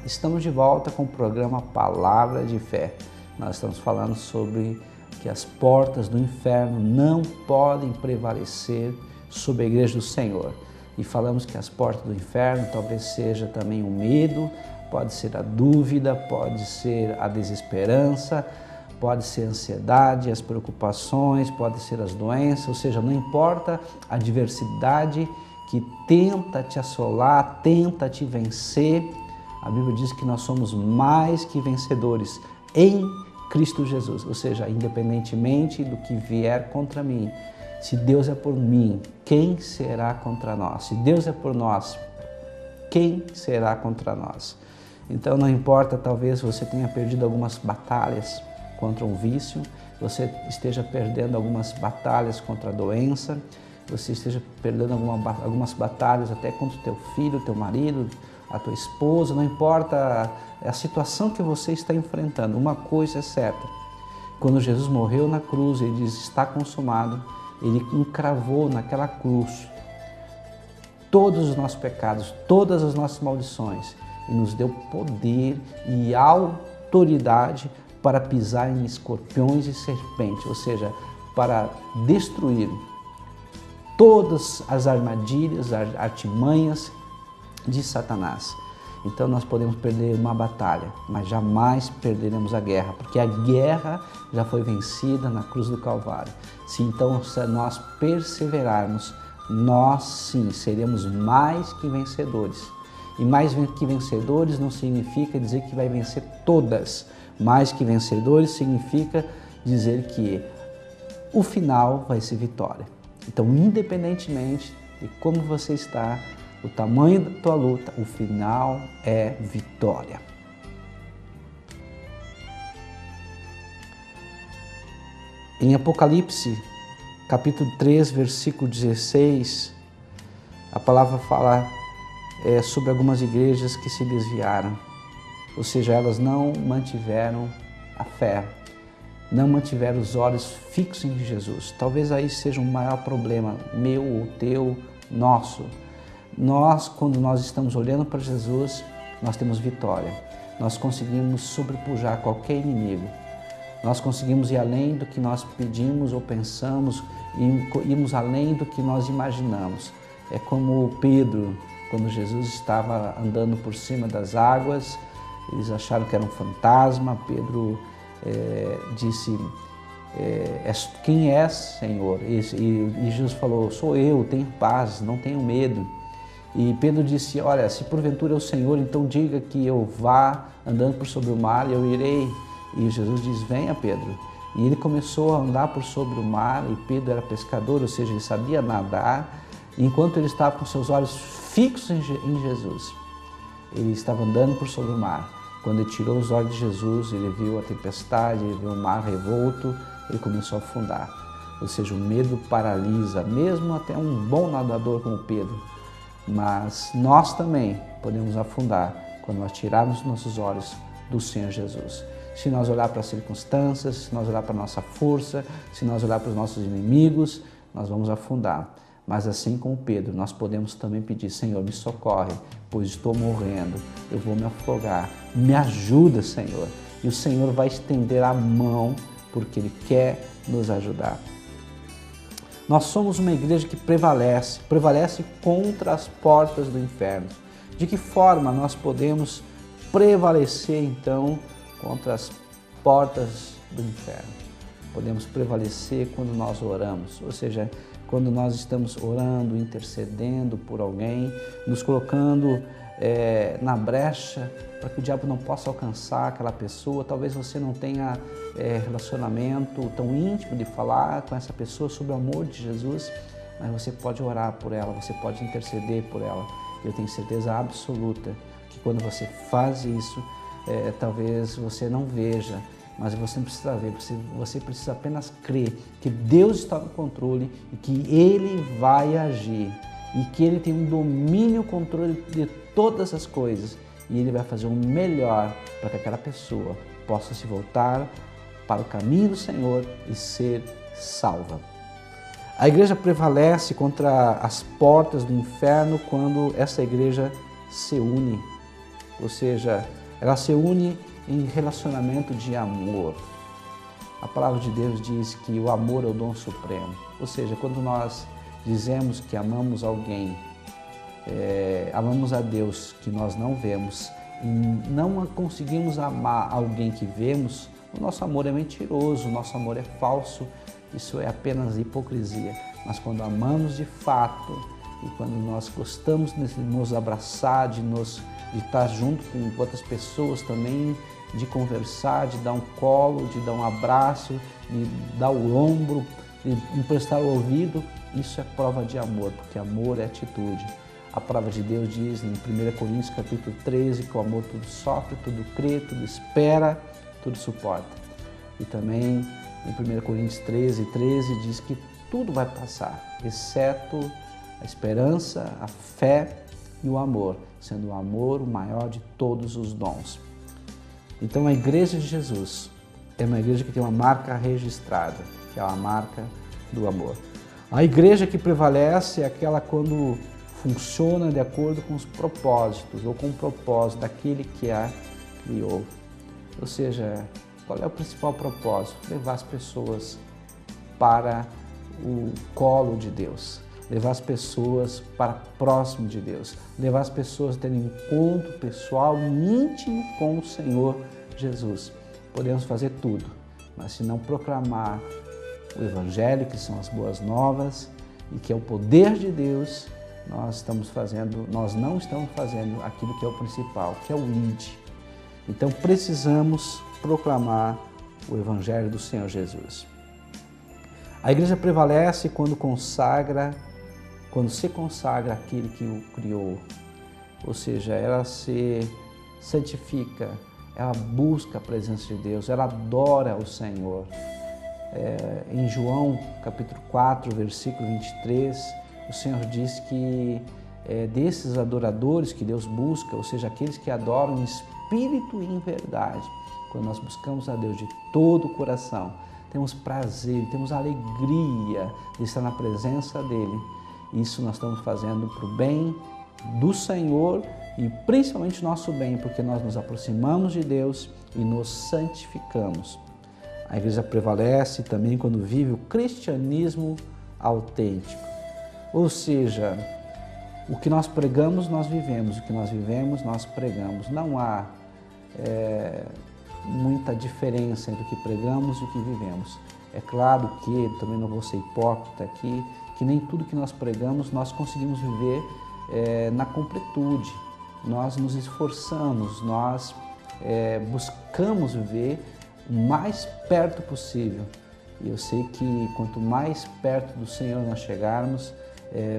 Estamos de volta com o programa Palavra de Fé. Nós estamos falando sobre que as portas do inferno não podem prevalecer sobre a igreja do Senhor. E falamos que as portas do inferno talvez seja também o medo, pode ser a dúvida, pode ser a desesperança, pode ser a ansiedade, as preocupações, pode ser as doenças, ou seja, não importa a adversidade que tenta te assolar, tenta te vencer. A Bíblia diz que nós somos mais que vencedores em Cristo Jesus, ou seja, independentemente do que vier contra mim, se Deus é por mim, quem será contra nós? Se Deus é por nós, quem será contra nós? Então não importa, talvez você tenha perdido algumas batalhas contra um vício, você esteja perdendo algumas batalhas contra a doença, você esteja perdendo algumas batalhas até contra o teu filho, teu marido, a tua esposa, não importa a situação que você está enfrentando, uma coisa é certa. Quando Jesus morreu na cruz, ele diz, está consumado, ele encravou naquela cruz todos os nossos pecados, todas as nossas maldições, e nos deu poder e autoridade para pisar em escorpiões e serpentes, ou seja, para destruir todas as armadilhas, as artimanhas de Satanás. Então nós podemos perder uma batalha, mas jamais perderemos a guerra, porque a guerra já foi vencida na cruz do Calvário. Se nós perseverarmos, nós sim seremos mais que vencedores. E mais que vencedores não significa dizer que vai vencer todas. Mais que vencedores significa dizer que o final vai ser vitória. Então, independentemente de como você está, o tamanho da tua luta, o final é vitória. Em Apocalipse, capítulo 3, versículo 16, a palavra fala sobre algumas igrejas que se desviaram, ou seja, elas não mantiveram a fé, não mantiveram os olhos fixos em Jesus. Talvez aí seja um maior problema, meu ou teu, nosso. Nós, quando nós estamos olhando para Jesus, nós temos vitória. Nós conseguimos sobrepujar qualquer inimigo. Nós conseguimos ir além do que nós pedimos ou pensamos, irmos além do que nós imaginamos. É como Pedro, quando Jesus estava andando por cima das águas, eles acharam que era um fantasma. Pedro disse, quem és, Senhor? E Jesus falou, sou eu, tenho paz, não tenho medo. E Pedro disse, olha, se porventura é o Senhor, então diga que eu vá andando por sobre o mar e eu irei. E Jesus diz, venha, Pedro. E ele começou a andar por sobre o mar, e Pedro era pescador, ou seja, ele sabia nadar. E enquanto ele estava com seus olhos fixos em Jesus, ele estava andando por sobre o mar. Quando ele tirou os olhos de Jesus, ele viu a tempestade, ele viu o mar revolto, ele começou a afundar. Ou seja, o medo paralisa, mesmo até um bom nadador como Pedro. Mas nós também podemos afundar quando nós tirarmos nossos olhos do Senhor Jesus. Se nós olhar para as circunstâncias, se nós olhar para a nossa força, se nós olhar para os nossos inimigos, nós vamos afundar. Mas assim como Pedro, nós podemos também pedir, Senhor, me socorre, pois estou morrendo, eu vou me afogar, me ajuda, Senhor. E o Senhor vai estender a mão, porque Ele quer nos ajudar. Nós somos uma igreja que prevalece contra as portas do inferno. De que forma nós podemos prevalecer, então, contra as portas do inferno? Podemos prevalecer quando nós oramos, ou seja, quando nós estamos orando, intercedendo por alguém, nos colocando na brecha para que o diabo não possa alcançar aquela pessoa. Talvez você não tenha relacionamento tão íntimo de falar com essa pessoa sobre o amor de Jesus, mas você pode orar por ela, você pode interceder por ela. Eu tenho certeza absoluta que quando você faz isso, talvez você não veja, mas você não precisa ver, você precisa apenas crer que Deus está no controle e que Ele vai agir e que Ele tem um domínio, controle de todas as coisas e Ele vai fazer o melhor para que aquela pessoa possa se voltar para o caminho do Senhor e ser salva. A igreja prevalece contra as portas do inferno quando essa igreja se une, ou seja, ela se une em relacionamento de amor. A palavra de Deus diz que o amor é o dom supremo, ou seja, quando nós dizemos que amamos alguém, amamos a Deus que nós não vemos e não conseguimos amar alguém que vemos, o nosso amor é mentiroso, o nosso amor é falso, isso é apenas hipocrisia. Mas quando amamos de fato e quando nós gostamos de nos abraçar, de estar junto com outras pessoas também, de conversar, de dar um colo, de dar um abraço, de dar o ombro, de emprestar o ouvido, isso é prova de amor, porque amor é atitude. A palavra de Deus diz em 1 Coríntios capítulo 13 que o amor tudo sofre, tudo crê, tudo espera, tudo suporta. E também em 1 Coríntios 13 diz que tudo vai passar, exceto a esperança, a fé e o amor, sendo o amor o maior de todos os dons. Então a Igreja de Jesus é uma igreja que tem uma marca registrada, que é a marca do amor. A igreja que prevalece é aquela quando funciona de acordo com os propósitos ou com o propósito daquele que a criou. Ou seja, qual é o principal propósito? Levar as pessoas para o colo de Deus, levar as pessoas para próximo de Deus, levar as pessoas a terem um encontro pessoal íntimo com o Senhor Jesus. Podemos fazer tudo, mas se não proclamar o Evangelho, que são as boas novas e que é o poder de Deus, nós não estamos fazendo aquilo que é o principal, que é o ide. Então precisamos proclamar o Evangelho do Senhor Jesus. A igreja prevalece quando se consagra àquele que o criou, ou seja, ela se santifica, ela busca a presença de Deus, ela adora o Senhor. Em João capítulo 4, versículo 23, o Senhor diz que desses adoradores que Deus busca, ou seja, aqueles que adoram em espírito e em verdade, quando nós buscamos a Deus de todo o coração, temos prazer, temos alegria de estar na presença dEle. Isso nós estamos fazendo para o bem do Senhor e principalmente nosso bem, porque nós nos aproximamos de Deus e nos santificamos. A igreja prevalece também quando vive o cristianismo autêntico. Ou seja, o que nós pregamos, nós vivemos. O que nós vivemos, nós pregamos. Não há muita diferença entre o que pregamos e o que vivemos. É claro que, também não vou ser hipócrita aqui, que nem tudo que nós pregamos nós conseguimos viver na completude. Nós nos esforçamos, nós buscamos viver o mais perto possível. E eu sei que quanto mais perto do Senhor nós chegarmos,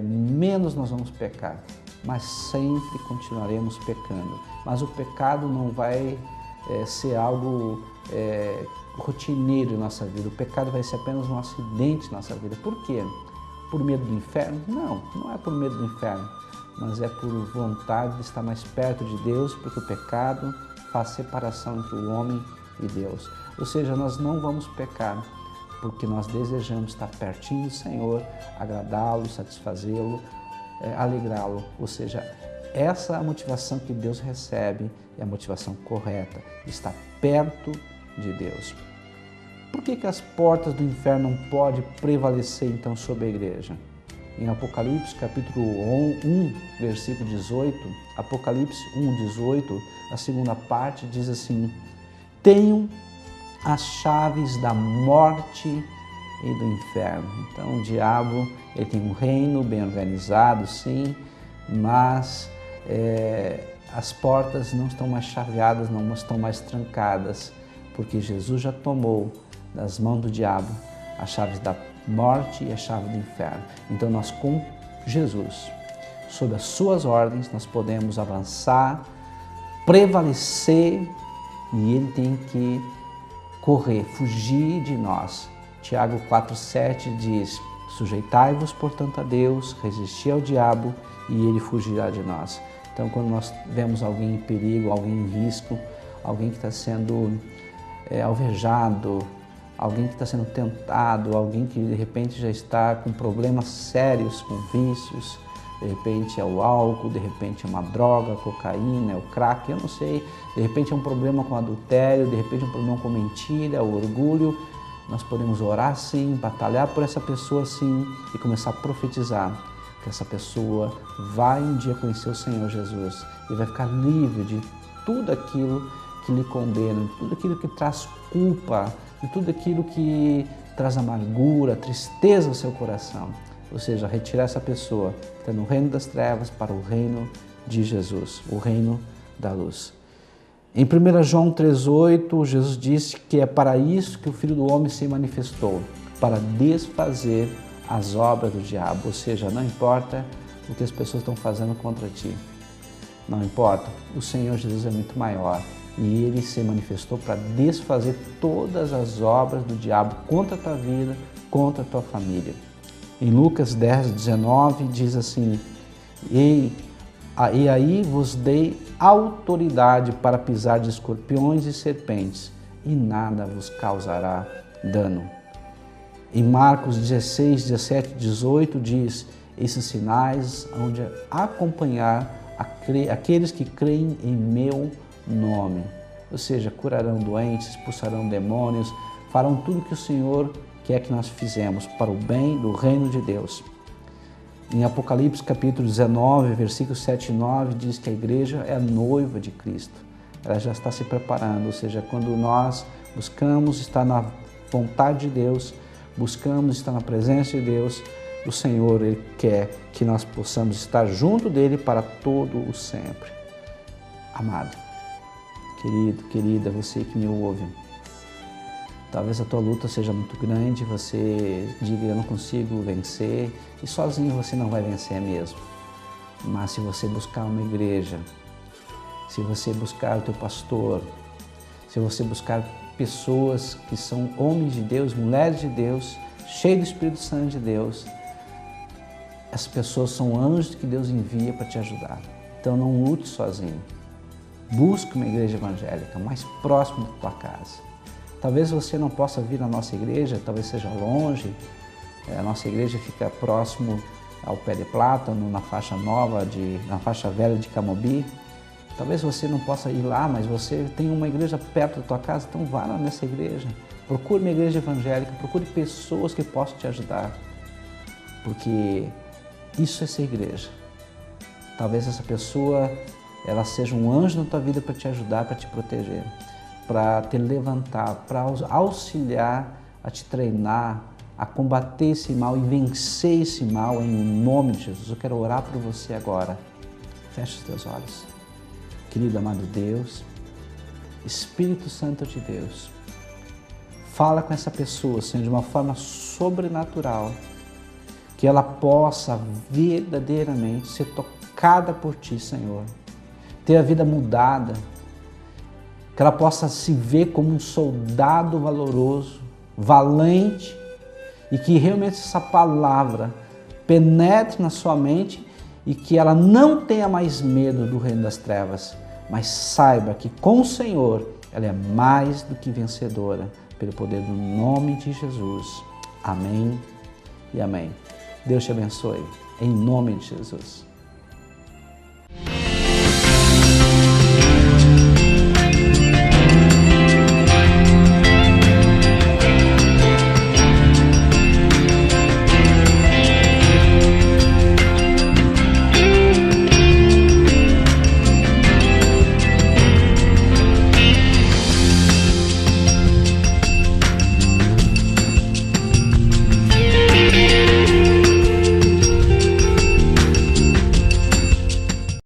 menos nós vamos pecar, mas sempre continuaremos pecando. Mas o pecado não vai ser algo rotineiro em nossa vida. O pecado vai ser apenas um acidente em nossa vida. Por quê? Por medo do inferno? Não, não é por medo do inferno, mas é por vontade de estar mais perto de Deus, porque o pecado faz separação entre o homem e Deus. Ou seja, nós não vamos pecar porque nós desejamos estar pertinho do Senhor, agradá-lo, satisfazê-lo, alegrá-lo. Ou seja, essa é a motivação que Deus recebe, é a motivação correta, estar perto de Deus. Por que as portas do inferno não podem prevalecer então sobre a igreja? Em Apocalipse capítulo 1, versículo 18, Apocalipse 1, 18, a segunda parte diz assim: tenho as chaves da morte e do inferno. Então o diabo ele tem um reino bem organizado, sim, mas as portas não estão mais chaveadas, não estão mais trancadas, porque Jesus já tomou das mãos do diabo as chaves da morte e a chave do inferno. Então nós com Jesus, sob as suas ordens, nós podemos avançar, prevalecer, e ele tem que correr, fugir de nós. Tiago 4,7 diz: sujeitai-vos, portanto, a Deus, resisti ao diabo e ele fugirá de nós. Então, quando nós vemos alguém em perigo, alguém em risco, alguém que está sendo alvejado, alguém que está sendo tentado, alguém que de repente já está com problemas sérios, com vícios, de repente é o álcool, de repente é uma droga, cocaína, é o crack, eu não sei, de repente é um problema com adultério, de repente é um problema com mentira, o orgulho. Nós podemos orar sim, batalhar por essa pessoa sim e começar a profetizar que essa pessoa vai um dia conhecer o Senhor Jesus e vai ficar livre de tudo aquilo que lhe condena, de tudo aquilo que traz culpa, de tudo aquilo que traz amargura, tristeza ao seu coração. Ou seja, retirar essa pessoa que está no reino das trevas para o reino de Jesus, o reino da luz. Em 1 João 3,8, Jesus disse que é para isso que o Filho do Homem se manifestou, para desfazer as obras do diabo. Ou seja, não importa o que as pessoas estão fazendo contra ti, não importa, o Senhor Jesus é muito maior e Ele se manifestou para desfazer todas as obras do diabo contra a tua vida, contra a tua família. Em Lucas 10:19 diz assim: E aí vos dei autoridade para pisar de escorpiões e serpentes, e nada vos causará dano. Em Marcos 16, 17, 18 diz: esses sinais hão de acompanhar aqueles que creem em meu nome. Ou seja, curarão doentes, expulsarão demônios, farão tudo que o Senhor quer que nós fizemos para o bem do reino de Deus. Em Apocalipse capítulo 19, versículos 7 e 9, diz que a igreja é a noiva de Cristo. Ela já está se preparando, ou seja, quando nós buscamos estar na vontade de Deus, buscamos estar na presença de Deus, o Senhor Ele quer que nós possamos estar junto dEle para todo o sempre. Amado, querido, querida, você que me ouve, talvez a tua luta seja muito grande, você diga, eu não consigo vencer, e sozinho você não vai vencer mesmo. Mas se você buscar uma igreja, se você buscar o teu pastor, se você buscar pessoas que são homens de Deus, mulheres de Deus, cheios do Espírito Santo de Deus, essas pessoas são anjos que Deus envia para te ajudar. Então não lute sozinho. Busque uma igreja evangélica mais próxima da tua casa. Talvez você não possa vir à nossa igreja, talvez seja longe. A nossa igreja fica próximo ao Pé de Plátano, na faixa nova, na faixa velha de Camobi. Talvez você não possa ir lá, mas você tem uma igreja perto da tua casa, então vá lá nessa igreja. Procure uma igreja evangélica, procure pessoas que possam te ajudar. Porque isso é ser igreja. Talvez essa pessoa ela seja um anjo na tua vida para te ajudar, para te proteger, para te levantar, para auxiliar a te treinar, a combater esse mal e vencer esse mal em nome de Jesus. Eu quero orar por você agora. Feche os teus olhos. Querido amado Deus, Espírito Santo de Deus, fala com essa pessoa, Senhor, de uma forma sobrenatural, que ela possa verdadeiramente ser tocada por Ti, Senhor, ter a vida mudada, que ela possa se ver como um soldado valoroso, valente, e que realmente essa palavra penetre na sua mente e que ela não tenha mais medo do reino das trevas, mas saiba que com o Senhor ela é mais do que vencedora, pelo poder do nome de Jesus. Amém e amém. Deus te abençoe, em nome de Jesus.